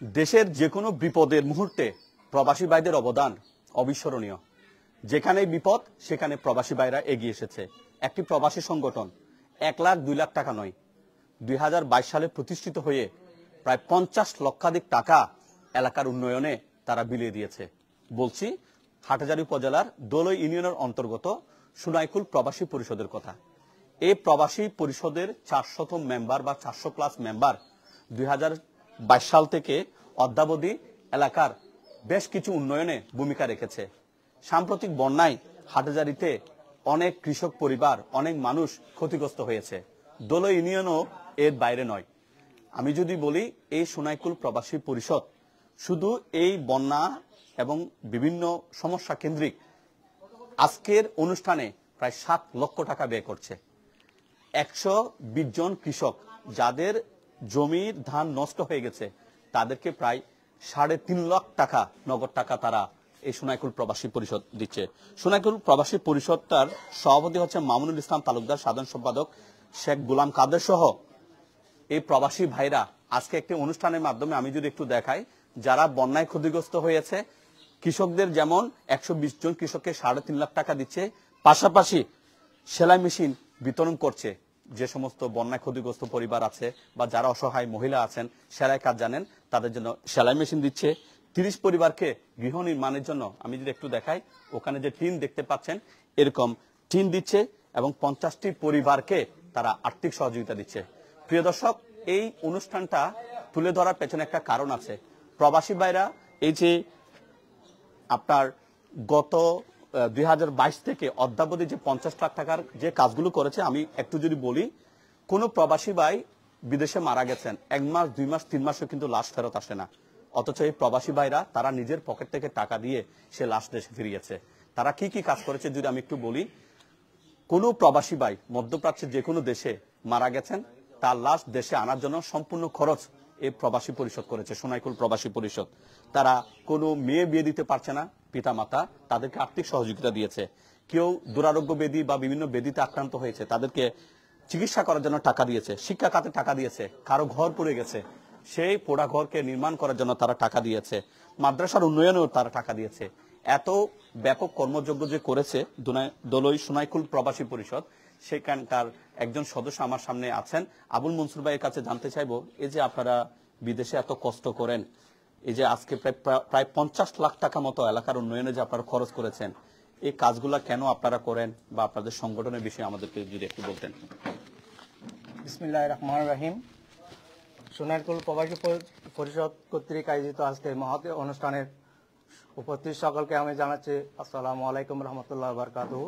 দেশের যে কোনো বিপদের মুহূর্তে প্রবাসী ভাইদের অবদান অবিস্মরণীয়। যেখানেই বিপদ সেখানে প্রবাসী ভাইরা এগিয়ে এসেছে। একটি প্রবাসী সংগঠন 1 লাখ 2 লাখ টাকা নয়, 2022 সালে প্রতিষ্ঠিত হয়ে প্রায় 50 লক্ষাধিক টাকা এলাকার উন্নয়নে তারা বিলিয়ে দিয়েছে। বলছি হাটহাজারী উপজেলার দোলই ইউনিয়নের অন্তর্গত সোনাইকুল প্রবাসী পরিষদের কথা। এই প্রবাসী পরিষদের 400 মেম্বার বা 400 প্লাস মেম্বার 2022 সাল থেকে অদ্যাবধি এলাকার বেশ কিছু উন্নয়নে ভূমিকা রেখেছে। সাম্প্রতিক বন্যায় হাটহাজারীতে অনেক কৃষক পরিবার, অনেক মানুষ ক্ষতিগ্রস্ত হয়েছে। দোলই ইউনিয়নও এর বাইরে নয়। আমি যদি বলি এই সোনাইকুল প্রবাসী পরিষদ শুধু এই বন্যা এবং বিভিন্ন সমস্যা কেন্দ্রিক আজকের অনুষ্ঠানে প্রায় 7 লক্ষ টাকা ব্যয় করছে। 120 জন কৃষক যাদের জমির ধান নষ্ট হয়ে গেছে তাদেরকে প্রায় 3.5 লাখ টাকা নগদ টাকা তারা এই সোনাইকুল প্রবাসী পরিষদ দিচ্ছে। সোনাইকুল প্রবাসী পরিষদটার সভাপতি হচ্ছে মামুনুল ইসলাম তালুকদার, সাধারণ সম্পাদক শেখ গোলাম কাদের সহ এই প্রবাসী ভাইরা আজকে একটি অনুষ্ঠানের মাধ্যমে আমি যদি একটু দেখাই, যারা বন্যায় ক্ষতিগ্রস্ত হয়েছে কৃষকদের যেমন 120 জন কৃষককে 3.5 লাখ টাকা দিচ্ছে, পাশাপাশি সেলাই মেশিন বিতরণ করছে। যে সমস্ত বন্যায় ক্ষতিগ্রস্ত পরিবার আছে বা যারা অসহায় মহিলা আছেন, সেলাই কাজ জানেন, তাদের জন্য সেলাই মেশিন দিচ্ছে। 30 পরিবারকে গৃহ নির্মাণের জন্য আমি যদি একটু দেখাই, ওখানে যে টিন দেখতে পাচ্ছেন এরকম টিন দিচ্ছে এবং 50টি পরিবারকে তারা আর্থিক সহযোগিতা দিচ্ছে। প্রিয় দর্শক, এই অনুষ্ঠানটা তুলে ধরার পেছনে একটা কারণ আছে। প্রবাসী ভাইরা এই যে আপনার গত 2022 থেকে অদ্যাবধি যে 50 লাখ টাকার যে কাজগুলো করেছে, আমি একটু যদি বলি, কোন প্রবাসী ভাই বিদেশে মারা গেছেন 1 মাস 2 মাস 3 মাসও কিন্তু লাশ ফেরত আসে না। অথচ এই প্রবাসী ভাইরা তারা নিজের পকেট থেকে টাকা দিয়ে সে লাশ দেশে ফিরিয়েছে। তারা কি কি কাজ করেছে যদি আমি একটু বলি, কোন প্রবাসী ভাই মধ্যপ্রাচ্যের যে কোনো দেশে মারা গেছেন, তার লাশ দেশে আনার জন্য সম্পূর্ণ খরচ এই প্রবাসী পরিষদ করেছে, সোনাইকুল প্রবাসী পরিষদ। তারা কোনো মেয়ে বিয়ে দিতে পারছে না, পিতা মাতা তাদেরকে আর্থিক সহযোগিতা দিয়েছে। কেউ দুরারোগ্য ব্যাধি বা বিভিন্ন ব্যাধিতে আক্রান্ত হয়েছে, তাদেরকে চিকিৎসা করার জন্য টাকা দিয়েছে। শিক্ষা খাতে টাকা দিয়েছে। কারো ঘর পড়ে গেছে, সেই পোড়া ঘরকে নির্মাণ করার জন্য তারা টাকা দিয়েছে। মাদ্রাসার উন্নয়নেও তারা টাকা দিয়েছে। এত ব্যাপক কর্মযজ্ঞ যে করেছে দোলই সোনাইকুল প্রবাসী পরিষদ, সেখানকার একজন সদস্য আমার সামনে আছেন। আবুল মনসুর ভাইয়ের কাছে জানতে চাইবো, এই যে আপনারা বিদেশে এত কষ্ট করেন, এই যে আজকে প্রায় 50 লাখ টাকা মতো এলাকার উন্নয়নে যে আপনারা খরচ করেছেন, এই কাজগুলা কেন আপনারা করেন বা আপনাদের সংগঠনের বিষয়ে আমাদেরকে যদি একটু বলতেন। বিসমিল্লাহির রহমানির রহিম। সোনাইকুল প্রবাসী পরিষদ কর্তৃক আয়োজিত আজকের মহৎ অনুষ্ঠানের উপস্থিত সকলকে আমি জানাচ্ছি আসসালামু আলাইকুম রহমতুল্লাহ বারকাতুহু।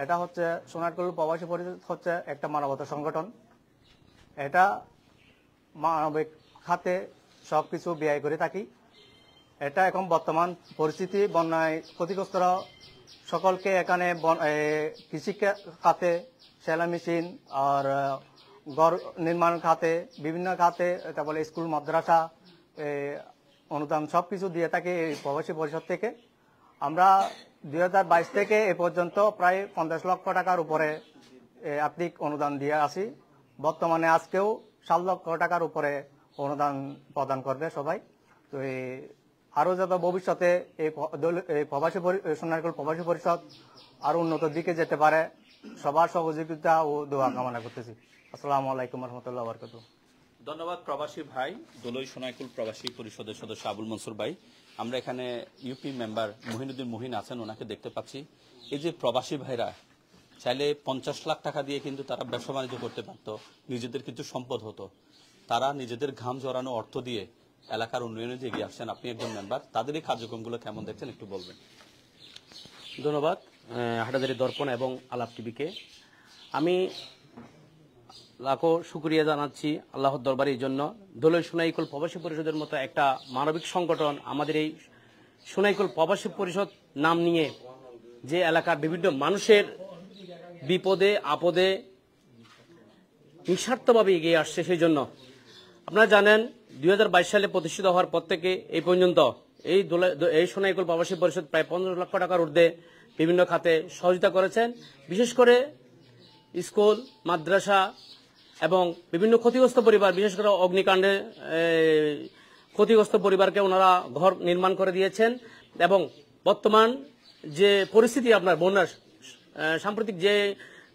এটা হচ্ছে সোনাইকুল প্রবাসী পরিষদ হচ্ছে একটা মানবতা সংগঠন। এটা মানবিক খাতে সবকিছু ব্যয় করে থাকি। এটা এখন বর্তমান পরিস্থিতি বন্যায় ক্ষতিগ্রস্তরা সকলকে এখানে কৃষি খাতে সেলাই মেশিন আর ঘর নির্মাণ খাতে বিভিন্ন খাতে, তারপরে স্কুল মাদ্রাসা অনুদান সবকিছু দিয়ে থাকে এই প্রবাসী পরিষদ থেকে। আমরা 2022 থেকে এ পর্যন্ত প্রায় 50 লক্ষ টাকার উপরে আর্থিক অনুদান দিয়ে আসি। বর্তমানে আজকেও 7 লক্ষ টাকার উপরে অনুদান প্রদান করবে সবাই। তো আরো যাতে ভবিষ্যতে এই প্রবাসী সোনাইকুল প্রবাসী পরিষদ আরো উন্নত দিকে যেতে পারে, সবার সহযোগিতা ও দোয়া কামনা করতেছি। আসসালামু আলাইকুম রহমতুল্লাহ বারকাতুহু। ধন্যবাদ প্রবাসী ভাই, দোলই সোনাইকুল প্রবাসী পরিষদের সদস্য আবুল মনসুর ভাই। আমরা এখানে ইউপি মেম্বার মহিনুদ্দিন মহিন আছেন, ওনাকে দেখতে পাচ্ছি। এই যে প্রবাসী ভাইরা চাইলে 50 লাখ টাকা দিয়ে কিন্তু তারা ব্যবসা বাণিজ্য করতে পারত, নিজেদের কিছু সম্পদ হতো। তারা নিজেদের ঘাম জড়ানো অর্থ দিয়ে এলাকার উন্নয়নে যে এগিয়ে আসছেন, আপনি একজন মেম্বার, তাদের এই কার্যক্রমগুলো কেমন দেখছেন একটু বলবেন। ধন্যবাদ হাটহাজারী দর্পণ এবং আলাপ টিভিকে। আমি লাখো শুকরিয়া জানাচ্ছি আল্লাহর দরবারে এই জন্য, দোলই সোনাইকুল প্রবাসী পরিষদের মতো একটা মানবিক সংগঠন আমাদের এই সোনাইকুল প্রবাসী পরিষদ নাম নিয়ে যে এলাকার বিভিন্ন মানুষের বিপদে আপদে নিঃস্বার্থভাবে এগিয়ে আসছে। সেই জন্য আপনারা জানেন 2022 সালে প্রতিষ্ঠিত হওয়ার পর থেকে এই পর্যন্ত এই সোনাইকুল প্রবাসী পরিষদ প্রায় 15 লক্ষ টাকার ঊর্ধ্বে বিভিন্ন খাতে সহযোগিতা করেছেন। বিশেষ করে স্কুল মাদ্রাসা এবং বিভিন্ন ক্ষতিগ্রস্ত পরিবার, বিশেষ করে অগ্নিকাণ্ডে ক্ষতিগ্রস্ত পরিবারকে ওনারা ঘর নির্মাণ করে দিয়েছেন এবং বর্তমান যে পরিস্থিতি আপনার বন্যার সাম্প্রতিক যে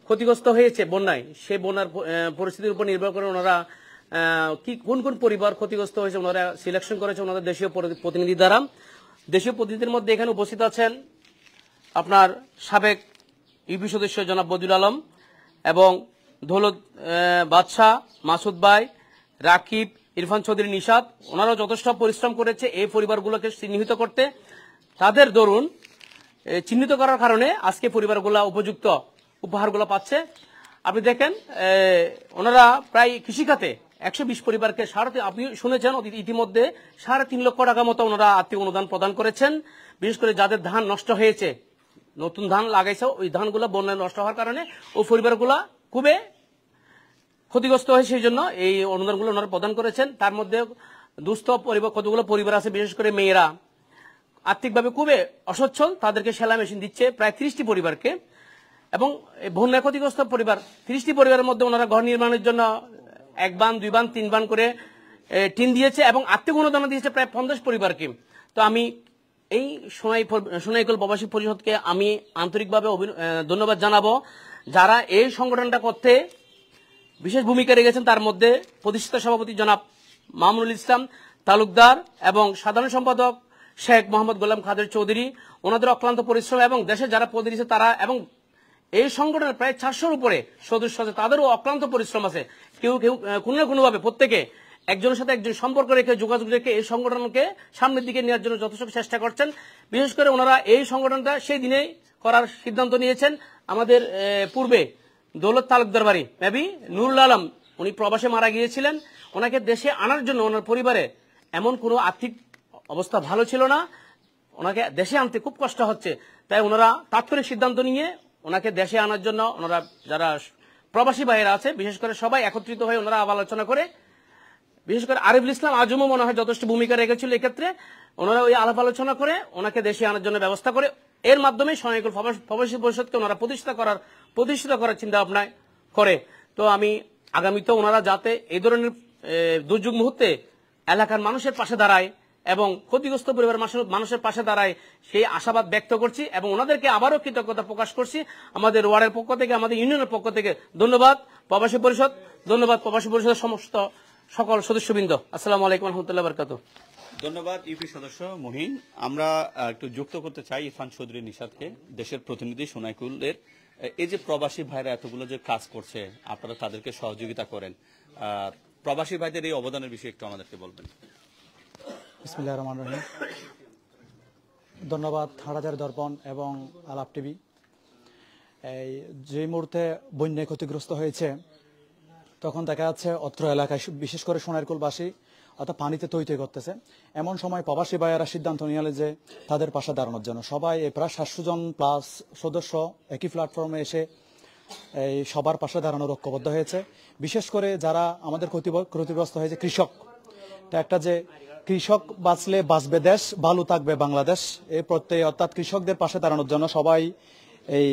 ক্ষতিগ্রস্ত হয়েছে বন্যায় সেই বন্যার পরিস্থিতির উপর নির্ভর করে ওনারা কোন কোন পরিবার ক্ষতিগ্রস্ত হয়েছে ওনারা সিলেকশন করেছে ওনাদের দেশীয় প্রতিনিধি দ্বারা। দেশীয় প্রতিনিধির মধ্যে এখানে উপস্থিত আছেন আপনার সাবেক ইউপি সদস্য জনাব বদিউল আলম এবং দৌলত বাদশাহ, মাসুদ ভাই, রাকিব, ইরফান চৌধুরী, নিশাদ। ওনারাও যথেষ্ট পরিশ্রম করেছে এই পরিবারগুলোকে চিহ্নিত করতে। তাদের দরুন চিহ্নিত করার কারণে আজকে পরিবারগুলো উপযুক্ত উপহারগুলো পাচ্ছে। আপনি দেখেন ওনারা প্রায় কৃষিখাতে 120 পরিবারকে আপনি শুনেছেন ইতিমধ্যে 3.5 লক্ষ টাকা মতো ওনারা আর্থিক অনুদান প্রদান করেছেন। বিশেষ করে যাদের ধান নষ্ট হয়েছে, নতুন ধান লাগাইছে, ওই ধানগুলো বন্যায় নষ্ট হওয়ার কারণে ওই পরিবারগুলো খুবই ক্ষতিগ্রস্ত হয়েছে, সেই জন্য এই অনুদানগুলো ওনারা প্রদান করেছেন। তার মধ্যে দুস্থ পরিবার কতগুলো পরিবার আছে, বিশেষ করে মেয়েরা আর্থিকভাবে খুবই অসচ্ছল, তাদেরকে সেলাই মেশিন দিচ্ছে প্রায় 30টি পরিবারকে। এবং বন্যায় ক্ষতিগ্রস্ত পরিবার 30টি পরিবারের মধ্যে ওনারা ঘর নির্মাণের জন্য 1 বান 2 বান 3 বান করে টিন দিয়েছে এবং আর্থিক অনুদান দিয়েছে প্রায় 50 পরিবারকে। তো আমি এই সোনাইকল প্রবাসী পরিষদকে আমি আন্তরিকভাবে ধন্যবাদ জানাবো, যারা এই সংগঠনটা করতে বিশেষ ভূমিকা রেখেছেন। তার মধ্যে প্রতিষ্ঠাতা সভাপতি জনাব মামুনুল ইসলাম তালুকদার এবং সাধারণ সম্পাদক শেখ মোহাম্মদ গোলাম কাদের চৌধুরী, ওনাদের অক্লান্ত পরিশ্রম এবং দেশে যারা পদ দিয়েছে তারা, এবং এই সংগঠনের প্রায় 400-র উপরে সদস্য আছে, তাদেরও অক্লান্ত পরিশ্রম আছে। কেউ কেউ কোনো না কোনোভাবে প্রত্যেকে একজনের সাথে একজন সম্পর্ক রেখে যোগাযোগ রেখে এই সংগঠনকে সামনের দিকে নেওয়ার জন্য যথেষ্ট চেষ্টা করছেন। বিশেষ করে ওনারা এই সংগঠনটা সেই দিনেই করার সিদ্ধান্ত নিয়েছেন। আমাদের পূর্বে দৌলত তালুকদার বাড়ি মেবি নুরুল আলম, উনি প্রবাসে মারা গিয়েছিলেন। ওনাকে দেশে আনার জন্য ওনার পরিবারে এমন কোনো আর্থিক অবস্থা ভালো ছিল না, ওনাকে দেশে আনতে খুব কষ্ট হচ্ছে। তাই ওনারা তাৎক্ষণিক সিদ্ধান্ত নিয়ে ওনাকে দেশে আনার জন্য ওনারা যারা প্রবাসী ভাইয়েরা আছে বিশেষ করে সবাই একত্রিত হয়ে ওনারা আলোচনা করে, বিশেষ করে আরিফুল ইসলাম আজমও মনে হয় যথেষ্ট ভূমিকা রেখেছিল এক্ষেত্রে। ওনারা ওই আলাপ আলোচনা করে ওনাকে দেশে আনার জন্য ব্যবস্থা করে, এর মাধ্যমে সোনাইকল প্রবাসী পরিষদকে ওনারা প্রতিষ্ঠিত করার চিন্তা ভাবনা করে। তো আমি আগামীতে ওনারা যাতে এই ধরনের দুর্যোগ মুহূর্তে এলাকার মানুষের পাশে দাঁড়ায় এবং ক্ষতিগ্রস্ত পরিবারের মানুষের পাশে দাঁড়ায় সেই আশাবাদ ব্যক্ত করছি এবং ওনাদেরকে আবারও কৃতজ্ঞতা প্রকাশ করছি আমাদের ওয়ার্ডের পক্ষ থেকে, আমাদের ইউনিয়নের পক্ষ থেকে। ধন্যবাদ প্রবাসী পরিষদ, ধন্যবাদ প্রবাসী পরিষদের সমস্ত সকল সদস্যবৃন্দ। আসসালামু আলাইকুম রহমতুল্লাহ বারকাতুহু। ধন্যবাদ ইউপি সদস্য মহিন। আমরা একটু যুক্ত করতে চাই ইরফান চৌধুরী নিশাদকে, দেশের প্রতিনিধি সোনাইকুলের। এই যে প্রবাসী ভাইরা এতগুলো যে কাজ করছে, আপনারা তাদেরকে সহযোগিতা করেন, প্রবাসী ভাইদের এই অবদানের বিষয়ে একটু আমাদেরকে বলবেন। বিসমিল্লাহির রহমানির রহিম। ধন্যবাদ হাটাজারি দর্পণ এবং আলাপ টিভি। এই যে মুহূর্তে বন্যায় ক্ষতিগ্রস্ত হয়েছে, তখন দেখা যাচ্ছে অত্র এলাকায় বিশেষ করে সোনাইকুলবাসী অর্থাৎ পানিতে তৈরি করতেছে। এমন সময় প্রবাসী ভাইয়েরা সিদ্ধান্ত নিয়ে যে তাদের পাশে দাঁড়ানোর জন্য সবাই প্রায় 700 জন প্লাস সদস্য একই প্ল্যাটফর্মে এসে এই সবার পাশে দাঁড়ানোর ঐক্যবদ্ধ হয়েছে। বিশেষ করে যারা আমাদের ক্ষতিগ্রস্ত হয়েছে কৃষক, তা একটা যে কৃষক বাঁচলে বাঁচবে দেশ, ভালো থাকবে বাংলাদেশ, এই প্রত্যয় অর্থাৎ কৃষকদের পাশে দাঁড়ানোর জন্য সবাই এই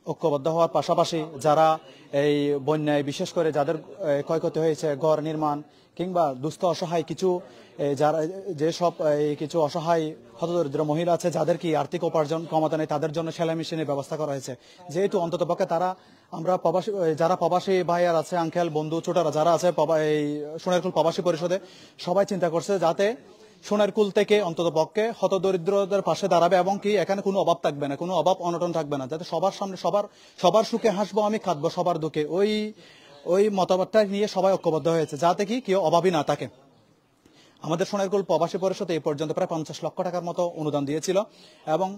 ঐক্যবদ্ধ হওয়ার পাশাপাশি যারা এই বন্যায় বিশেষ করে যাদের ক্ষয়ক্ষতি হয়েছে ঘর নির্মাণ কিংবা দুস্থ অসহায় কিছু যারা যেসব কিছু অসহায় হতদরিদ্র মহিলা আছে যাদের কি আর্থিক উপার্জন ক্ষমতা নেই, তাদের জন্য সেলাই মেশিনের ব্যবস্থা করা হয়েছে। যেহেতু অন্ততপক্ষে তারা আমরা প্রবাসী যারা প্রবাসী ভাইয়ার আছে, আঙ্কেল বন্ধু ছোটরা যারা আছে এই সোনাইকুল প্রবাসী পরিষদে সবাই চিন্তা করছে যাতে সোনাইকুল থেকে অন্ততপক্ষে হতদরিদ্রদের পাশে দাঁড়াবে এবং কি এখানে কোনো অভাব থাকবে না, কোনো অভাব অনটন থাকবে না, যাতে সবার সামনে সবার সুখে হাসবো আমি, কাঁদবো সবার দুঃখে, ওই মতামতটা নিয়ে সবাই ঐক্যবদ্ধ হয়েছে যাতে কি কেউ অভাবী না থাকে। আমাদের সোনাইকুল প্রবাসী পরিষদ এই পর্যন্ত প্রায় 50 লক্ষ টাকার মতো অনুদান দিয়েছিল এবং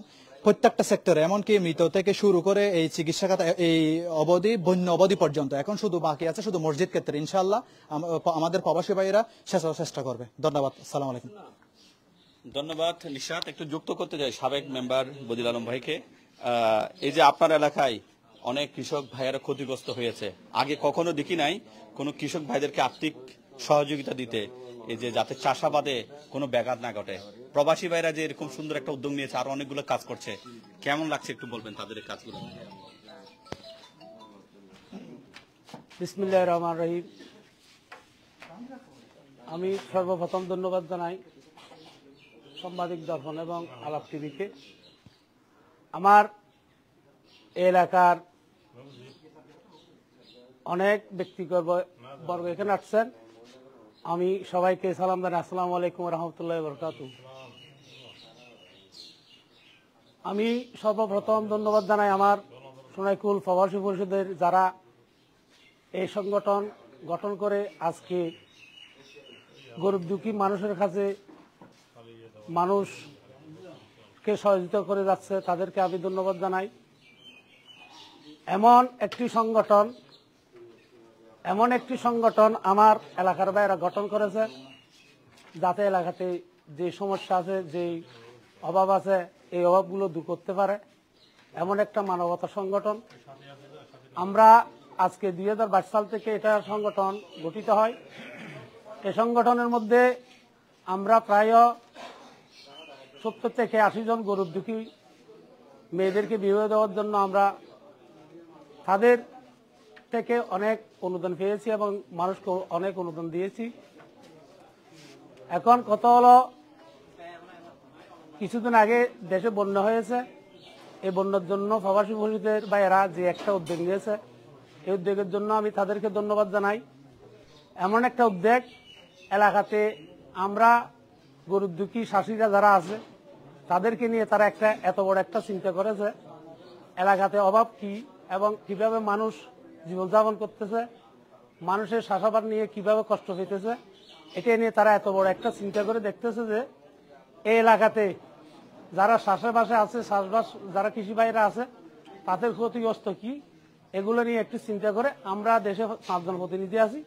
প্রত্যেকটা সেক্টরে এমনকি মৃত থেকে শুরু করে এই চিকিৎসা খাতে এই অবধি বন্য অবধি পর্যন্ত এখন শুধু বাকি আছে শুধু মসজিদ ক্ষেত্রে। ইনশাআল্লাহ আমাদের প্রবাসী ভাইয়েরা চেষ্টা করবে। ধন্যবাদ। আসসালামু আলাইকুম। ধন্যবাদ নিশাত। একটু যুক্ত করতে চাই সাবেক মেম্বার বদিউল আলম ভাইকে। এই যে আপনার এলাকায় অনেক কৃষক ভাইয়েরা ক্ষতিগ্রস্ত হয়েছে, আগে কখনো দেখি নাই কোনো কৃষক ভাইদেরকে আর্থিক সহযোগিতা দিতে, এই যে যাতে চাষাবাদে কোনো ব্যাঘাত না ঘটে। প্রবাসী ভাইরা যে এরকম সুন্দর একটা উদ্যোগ নিয়েছে, আরো অনেকগুলো কাজ করছে, কেমন লাগছে একটু বলবেন তাদের এই কাজগুলো? বিসমিল্লাহির রহমানির রহিম। আমি সর্বপ্রথম ধন্যবাদ জানাই সাংবাদিক দর্পণ এবং আলাপ টিভিকে। আমার এলাকার অনেক ব্যক্তিবর্গ এখানে আসছেন, আমি সবাইকে সালাম জানাই, আসসালামু আলাইকুম রহমতুল্লাহ বরকাতুহু। আমি সর্বপ্রথম ধন্যবাদ জানাই আমার সোনাইকুল প্রবাসী পরিষদের যারা এই সংগঠন গঠন করে আজকে গরিব দুঃখী মানুষের কাছে মানুষকে সহযোগিতা করে যাচ্ছে, তাদেরকে আমি ধন্যবাদ জানাই। এমন একটি সংগঠন আমার এলাকার বাইরে গঠন করেছে যাতে এলাকাতে যে সমস্যা আছে, যে অভাব আছে, এই অভাবগুলো দূর করতে পারে, এমন একটা মানবতা সংগঠন। আমরা আজকে 2022 সাল থেকে এটা সংগঠন গঠিত হয়। এই সংগঠনের মধ্যে আমরা প্রায় 70 থেকে 80 জন গরিব দুঃখী মেয়েদেরকে বিবাহ দেওয়ার জন্য আমরা তাদের থেকে অনেক অনুদান পেয়েছি এবং মানুষকে অনেক অনুদান দিয়েছি। এখন কত হলো, কিছুদিন আগে দেশে বন্যা হয়েছে, এই বন্যার জন্য প্রবাসী পরিষদের ভাইয়েরা যে একটা উদ্যোগ নিয়েছে, এই উদ্যোগের জন্য আমি তাদেরকে ধন্যবাদ জানাই। এমন একটা উদ্যোগ এলাকাতে আমরা গরিব দুঃখী শাসিরা যারা আছে তাদেরকে নিয়ে তারা একটা এত বড় একটা চিন্তা করেছে, এলাকাতে অভাব কি এবং কিভাবে মানুষ জীবনযাপন করতেছে, মানুষের চাষাবাদ নিয়ে কিভাবে কষ্ট পেতেছে, এটা নিয়ে তারা এত বড় একটা চিন্তা করে দেখতেছে যে এই এলাকাতে যারা চাষাবাসে আছে, চাষবাস যারা কৃষি ভাইরা আছে তাদের ক্ষতিগ্রস্ত কি, এগুলো নিয়ে একটু চিন্তা করে আমরা দেশে 5 জন প্রতিনিধি আছি,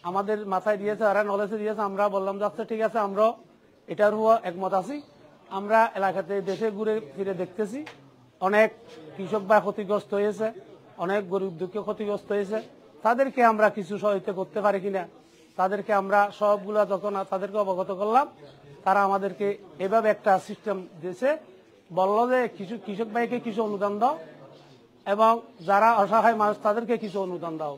আমাদের মাথায় দিয়েছে, আর নলেজে দিয়েছে। আমরা বললাম যাচ্ছে ঠিক আছে, আমরা এটার উপর একমত আছি। আমরা এলাকাতে দেশে ঘুরে ফিরে দেখতেছি অনেক কৃষক ভাই ক্ষতিগ্রস্ত হয়েছে, অনেক গরিব দুঃখী ক্ষতিগ্রস্ত হয়েছে, তাদেরকে আমরা কিছু সহায়তা করতে পারি কিনা, তাদেরকে আমরা সবগুলা যখন তাদেরকে অবগত করলাম, তারা আমাদেরকে এভাবে একটা সিস্টেম দিয়েছে, বললো যে কিছু কৃষক ভাইকে কিছু অনুদান দাও এবং যারা অসহায় মানুষ তাদেরকে কিছু অনুদান দাও।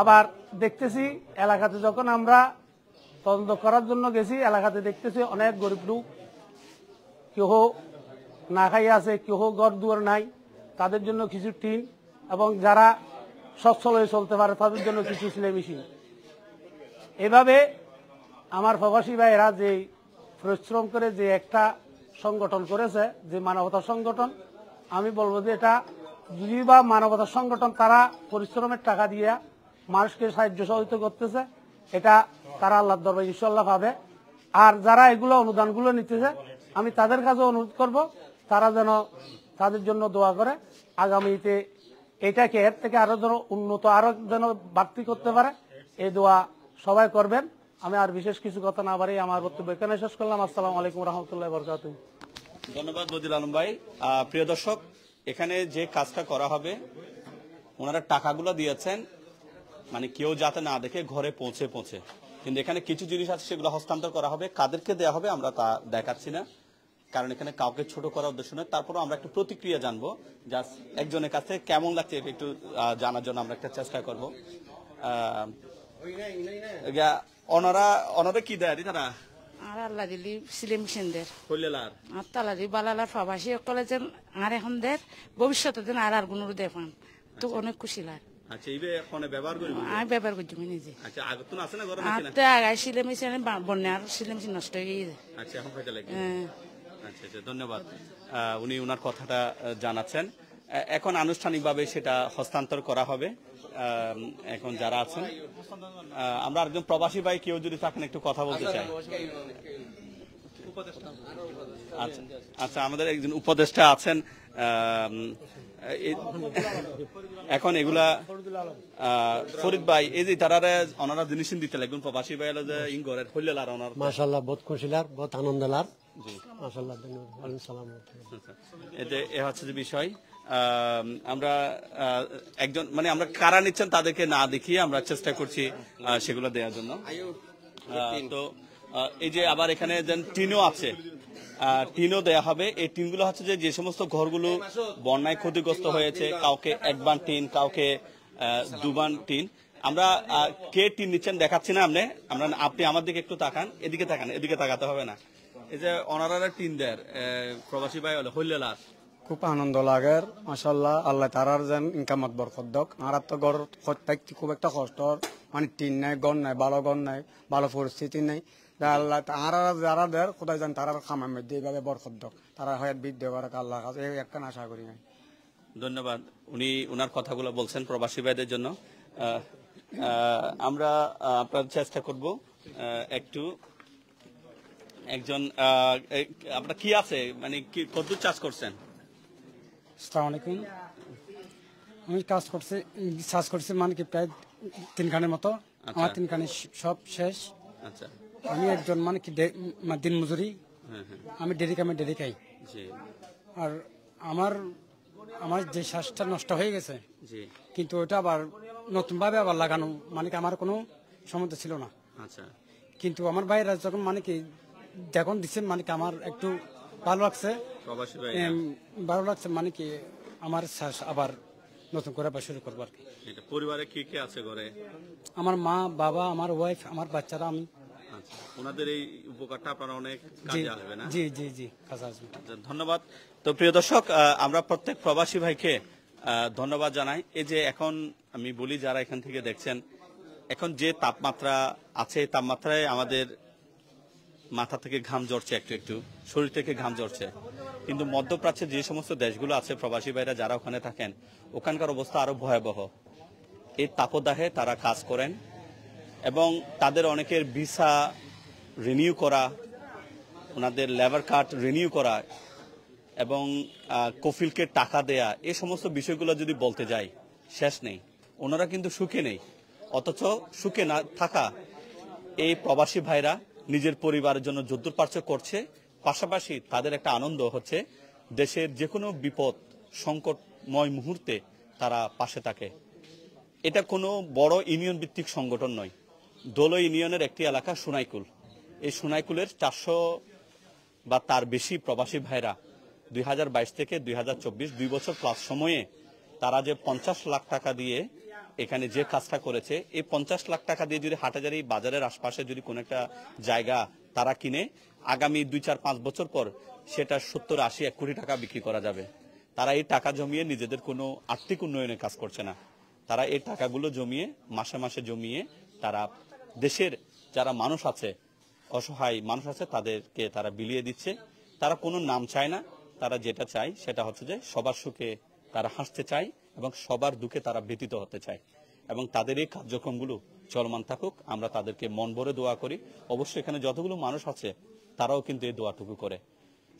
আবার দেখতেছি এলাকাতে যখন আমরা তদন্ত করার জন্য গেছি, এলাকাতে দেখতেছি অনেক গরিব লোক, কেউ না খাই আছে, কেউ ঘর দুয়ার নাই, তাদের জন্য কিছু টিন এবং যারা সচ্ছল হয়ে চলতে পারে তাদের জন্য কিছু সেলাই মেশিন। এভাবে আমার প্রবাসী ভাইয়েরা যে পরিশ্রম করে যে একটা সংগঠন করেছে, যে মানবতা সংগঠন, আমি বলবো যে এটা যদি বা মানবতা সংগঠন তারা পরিশ্রমের টাকা দিয়ে মানুষকে সাহায্য সহযোগিতা করতেছে, এটা তারা আল্লাহর দরবারে ইনশাআল্লাহ পাবে। আর যারা এগুলো অনুদানগুলো নিতেছে, আমি তাদের কাছে অনুরোধ করব তারা যেন তাদের জন্য দোয়া করে আগামীতে এটাকে এর থেকে আরো যেন উন্নত, আরো যেন বাড়তি করতে পারে, এই দোয়া সবাই করবেন। আমি আর বিশেষ কিছু কথা না বাড়িয়ে আমার বক্তব্য এখানে শেষ করলাম। আসসালামু আলাইকুম রহমতুল্লাহ বরকাতুহু। ধন্যবাদ বদিউল আলম ভাই। প্রিয় দর্শক, এখানে যে কাজটা করা হবে, ওনারা টাকাগুলো দিয়েছেন মানে কেউ যাতে না দেখে ঘরে পৌঁছে, কিন্তু এখানে কিছু জিনিস আছে সেগুলো হস্তান্তর করা হবে। কাদেরকে দেওয়া হবে আমরা তা দেখাচ্ছি না, কারণ এখানে কাউকে ছোট করার উদ্দেশ্য নয়। তারপরও আমরা একটু প্রতিক্রিয়া জানবো, জাস্ট একজনের কাছে কেমন লাগছে একটু জানার জন্য আমরা একটা চেষ্টা করব। ওনারা কি দেয় তারা আর আল্লাহ দিলি সিলিম সিন্দের হইলেলার আর তালাদি বালালার প্রবাসী সকলে যেন আর এখন দের ভবিষ্যতে যেন আর গুণর দেখান তো অনেক খুশি লাগ। আচ্ছা, এইবে ফোনে ব্যবহার করি আমি ব্যবহার করছি নিজে। আচ্ছা, আগতুন আছে না ঘরে আর নাকি তো আগায় সিলেমি সিলে বন্যার সিলেমি নষ্ট হয়ে গিয়েছে। আচ্ছা, এখন কয়টা লাগে? আচ্ছা আচ্ছা, ধন্যবাদ। উনি ওনার কথাটা জানাচ্ছেন। এখন আনুষ্ঠানিকভাবে সেটা হস্তান্তর করা হবে। এখন যারা আছেন, আমরা আরেকজন প্রবাসী ভাই কেউ যদি থাকেন একটু কথা বলতে চাই। আচ্ছা আচ্ছা, আমাদের একজন উপদেষ্টা আছেন। এখন এগুলা ফরিদ ভাই, এই যে তারা ওনারা জিনিস দিতে লাগবেন প্রবাসী ভাই ইন ঘরের হইলেলার ওনার মাশাআল্লাহ বহুত খুশিলার বহুত আনন্দলার মাশাআল্লাহ ধন্যবাদ ওয়ালাইকুম সালাম। এতে এ হচ্ছে যে বিষয়। আমরা একজন মানে আমরা কারা নিচ্ছেন তাদেরকে না দেখিয়ে আমরা চেষ্টা করছি সেগুলো দেওয়ার জন্য। তো এই যে আবার এখানে টিনও আছে, টিনও দেয়া হবে। এই টিনগুলো হচ্ছে যে সমস্ত ঘরগুলো বন্যায় ক্ষতিগ্রস্ত হয়েছে, কাউকে 1 বান টিন, কাউকে 2 বান টিন। আমরা কে টিন নিচ্ছেন দেখাচ্ছি না আপনি আমার দিকে একটু তাকান, এদিকে তাকাতে হবে না। এই যে অনারারা টিন দেয় প্রবাসী ভাই হলে হইলেলার খুব আনন্দ লাগের মাশাল্লাহ, আল্লাহ তারার যেন ইনকামত বরকত দক। আর তো ঘর থাকতে খুব একটা কষ্ট, মানে টিন নাই, গন নাই, ভালো গন নাই, ভালো পরিস্থিতি নাই। আল্লাহ তারা যারা দেয় কোথায় যান তারার খামের মধ্যে এইভাবে বরকত দক, তারা হয়াত বৃদ্ধি করার আল্লাহ কাছে এই একটা আশা করি নাই। ধন্যবাদ। উনি ওনার কথাগুলো বলছেন প্রবাসী ভাইদের জন্য। আমরা আপনার চেষ্টা করব একটু একজন আপনার কি আছে, মানে কি কদ্দুর চাষ করছেন? আসসালামু আলাইকুম। আমি চাষ করছি মানে কি প্রায় 3 খানের মতো। আমার 3 খানে সব শেষ। আচ্ছা, আমি একজন মানে কি দিন মজুরি, আমি ডেরি খাই। আর আমার যে শ্বাসটা নষ্ট হয়ে গেছে, কিন্তু ওটা আবার নতুন ভাবে আবার লাগানো মানে কি আমার কোনো সমস্যা ছিল না। আচ্ছা, কিন্তু আমার ভাইরা যখন মানে কি যখন দিচ্ছেন মানে কি আমার একটু ভালো লাগছে, মানে কি আমার শ্বাস আবার নতুন করে আবার শুরু করবো আর কি। পরিবারে কি কি আছে ঘরে? আমার মা, বাবা, আমার ওয়াইফ, আমার বাচ্চারা, আমি। আচ্ছা, ওনাদের এই উপকারটা আপনারা অনেক কাজে আসবে না? জি জি জি, কাজে আসবে। ধন্যবাদ। তো প্রিয় দর্শক, আমরা প্রত্যেক প্রবাসী ভাইকে ধন্যবাদ জানাই। এই যে এখন আমি বলি যারা এখান থেকে দেখছেন, এখন যে তাপমাত্রা আছে, তাপমাত্রায় আমাদের মাথা থেকে ঘাম ঝরছে, একটু শরীর থেকে ঘাম ঝরছে। কিন্তু মধ্যপ্রাচ্যের যে সমস্ত দেশগুলো আছে, প্রবাসী ভাইরা যারা ওখানে থাকেন, ওখানকার অবস্থা আরো ভয়াবহ। এই তাপদাহে তারা কাজ করেন এবং তাদের অনেকের ভিসা রিনিউ করা, ওনাদের লেবার কার্ড রিনিউ করা এবং কফিলকে টাকা দেয়া, এই সমস্ত বিষয়গুলো যদি বলতে যাই শেষ নেই। ওনারা কিন্তু সুখে নেই, অথচ সুখে না থাকা এই প্রবাসী ভাইরা নিজের পরিবারের জন্য যদ্দূরপার্শ্ব করছে। পাশাপাশি তাদের একটা আনন্দ হচ্ছে দেশের যে কোনো বিপদ সংকটময় মুহূর্তে তারা পাশে থাকে। এটা কোনো বড় ইউনিয়ন ভিত্তিক সংগঠন নয়। দোলো ইউনিয়নের একটি এলাকা সোনাইকুল। এই সোনাইকুলের 400 বা তার বেশি প্রবাসী ভাইরা 2022 থেকে 2024 2 বছর প্লাস সময়ে তারা যে 50 লাখ টাকা দিয়ে এখানে যে কাজটা করেছে, এই 50 লাখ টাকা দিয়ে যদি হাটহাজারী বাজারের আশপাশে যদি কোনো একটা জায়গা তারা কিনে, আগামী 2-4-5 বছর পর সেটা 70-80-1 কোটি টাকা বিক্রি করা যাবে। তারা এই টাকা জমিয়ে নিজেদের কোনো আর্থিক উন্নয়নের কাজ করছে না। তারা এই টাকাগুলো জমিয়ে মাসে মাসে জমিয়ে তারা দেশের যারা মানুষ আছে, অসহায় মানুষ আছে, তাদেরকে তারা বিলিয়ে দিচ্ছে। তারা কোনো নাম চায় না, তারা যেটা চায় সেটা হচ্ছে যে সবার সুখে তারা হাসতে চায় এবং সবার দুঃখে তারা ব্যতীত হতে চায়। এবং তাদের এই কার্যক্রমগুলো চলমান থাকুক, আমরা তাদেরকে মন ভরে দোয়া করি। অবশ্যই এখানে যতগুলো মানুষ আছে তারাও কিন্তু এই দোয়াটুকু করে।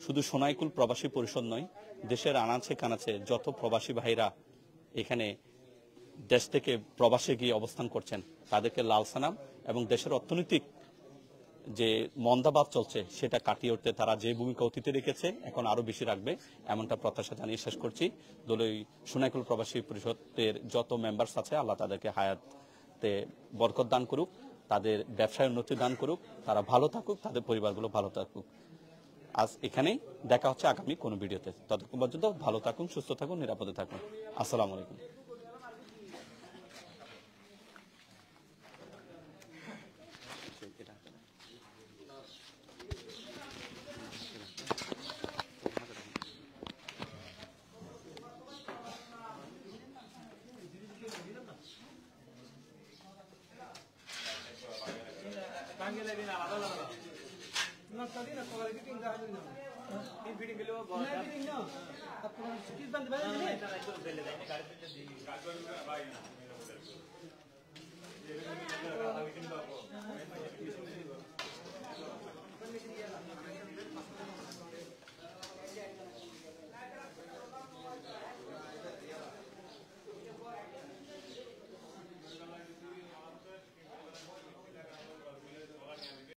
শুধু সোনাইকুল প্রবাসী পরিষদ নয়, দেশের আনাচে কানাচে যত প্রবাসী ভাইরা এখানে দেশ থেকে প্রবাসে গিয়ে অবস্থান করছেন, তাদেরকে লাল সালাম এবং দেশের অর্থনৈতিক যে মন্দাভাব চলছে সেটা কাটিয়ে উঠতে তারা যে ভূমিকা অতীতে রেখেছে এখন আরো বেশি রাখবে, এমনটা প্রত্যাশা জানিয়ে শেষ করছি। দোলই সোনাইকুল প্রবাসী পরিষদের যত মেম্বার্স আছে, আল্লাহ তাদেরকে হায়াতে বরকত দান করুক, তাদের ব্যবসায় উন্নতি দান করুক, তারা ভালো থাকুক, তাদের পরিবারগুলো ভালো থাকুক। আজ এখানেই, দেখা হচ্ছে আগামী কোনো ভিডিওতে। ততক্ষণ পর্যন্ত ভালো থাকুন, সুস্থ থাকুন, নিরাপদে থাকুন। আসসালামু আলাইকুম।